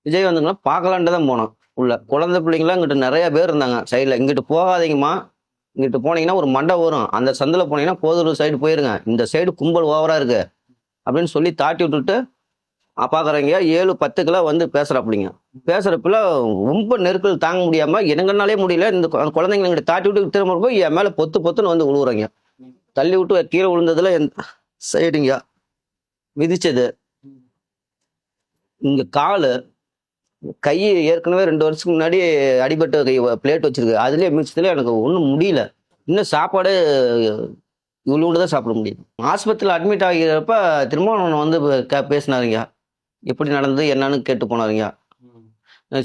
விஜய் வந்துங்களா பார்க்கலான்ட்டு தான் போனோம். உள்ள குழந்தை பிள்ளைங்களாம் இங்கிட்டு நிறைய பேர் இருந்தாங்க சைடில். இங்கிட்டு போகாதீங்கம்மா, இங்கிட்டு போனீங்கன்னா ஒரு மண்டை வரும், அந்த சந்தில் போனீங்கன்னா போதூர் சைடு போயிருங்க, இந்த சைடு கும்பல் ஓவராக இருக்கு அப்படின்னு சொல்லி தாட்டி விட்டுட்டு பார்க்குறவங்க 7-10 வந்து பேசுகிறாப்பிடிங்க. பேசுகிறப்பில் ரொம்ப நெருக்கல் தாங்க முடியாமல் எனங்கனாலே முடியல. இந்த குழந்தைங்க இங்கிட்ட தாட்டி விட்டு திரும்ப போய் என் மேலே பொத்து பொத்துன்னு வந்து விழுவுறீங்க. தள்ளி விட்டு கீழே விழுந்ததுல என் சைடுங்க மிதிச்சது. இங்கே காலு கை ஏற்கனவே 2 வருஷத்துக்கு முன்னாடி அடிபட்ட கை பிளேட் வச்சிருக்கு, அதுலேயே மிதிச்சதுல எனக்கு ஒன்றும் முடியல. இன்னும் சாப்பாடு இவ்வளோண்டு தான் சாப்பிட முடியும். ஆஸ்பத்திரியில் அட்மிட் ஆகிறப்ப திரும்ப வந்து பேசினாருங்க, எப்படி நடந்தது என்னன்னு கேட்டு போனாருங்க.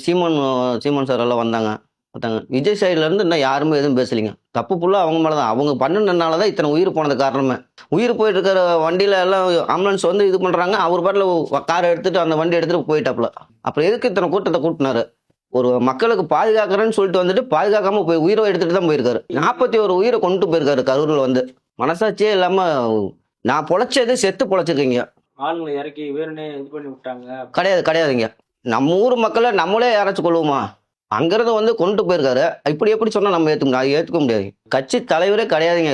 சீமான் சார் எல்லாம் வந்தாங்க. விஜய் சைடுல இருந்து இன்னும் யாருமே எதுவும் பேசலைங்க. தப்பு ஃபுல்லாக அவங்க மேலே தான். அவங்க பண்ணுனதுனால தான் இத்தனை உயிர் போனது காரணமே. உயிர் போயிட்டு இருக்கிற வண்டியில எல்லாம் ஆம்புலன்ஸ் வந்து இது பண்றாங்க, அவர் பாட்டில் காரை எடுத்துட்டு அந்த வண்டி எடுத்துட்டு போயிட்டாப்புல. அப்புறம் எதுக்கு இத்தனை கூட்டத்தை கூட்டினாரு? ஒரு மக்களுக்கு பாதுகாக்கிறேன்னு சொல்லிட்டு வந்துட்டு பாதுகாக்காம போய் உயிரை எடுத்துட்டு தான் போயிருக்காரு. 41 உயிரை கொண்டு போயிருக்காரு கரூர்ல வந்து. மனசாட்சியே இல்லாம நான் பொழைச்சது செத்து பொழைச்சிருக்கீங்க. ஆளுங்களை இறக்கி வேணுனே இது பண்ணி விட்டாங்க. கிடையாதுங்க. நம்ம ஊர் மக்களை நம்மளே யாராச்சும் கொள்ளுவோமா? அங்கிருந்து வந்து கொண்டு போயிருக்காரு. இப்படி எப்படி சொன்னா நம்ம ஏற்றுக்க முடியாது. கட்சி தலைவரே கிடையாதுங்க.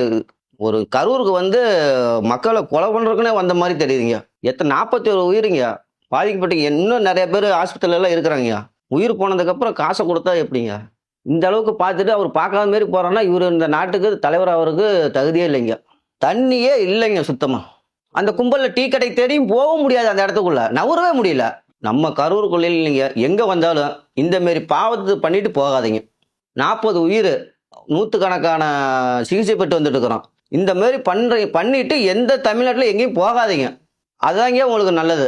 ஒரு கரூருக்கு வந்து மக்களை கொலை பண்றதுக்குன்னே வந்த மாதிரி தெரியுதுங்க. 41 உயிருங்க பாதிக்கப்பட்டு. இன்னும் நிறைய பேர் ஹாஸ்பிட்டல் எல்லாம் இருக்கிறாங்க. உயிர் போனதுக்கு அப்புறம் காசை கொடுத்தா எப்படிங்க? இந்த அளவுக்கு பார்த்துட்டு அவர் பார்க்காத மாதிரி போறாருன்னா இவர் இந்த நாட்டுக்கு தலைவர் அவருக்கு தகுதியே இல்லைங்க. தண்ணியே இல்லைங்க சுத்தமா. அந்த கும்பல்ல டீ கடை தேடியும் போக முடியாது, அந்த இடத்துக்குள்ள நவரவே முடியல. நம்ம கரூருக்குள்ள இல்லைங்க, எங்க வந்தாலும் இந்த மாரி பாவத்தை பண்ணிட்டு போகாதீங்க. 40 உயிர், நூற்றுக்கணக்கான சிகிச்சை பெற்று வந்துட்டு இருக்கிறோம். இந்த மாதிரி பண்ணிட்டு எந்த தமிழ்நாட்டில் எங்கேயும் போகாதீங்க. அதுதாங்க உங்களுக்கு நல்லது.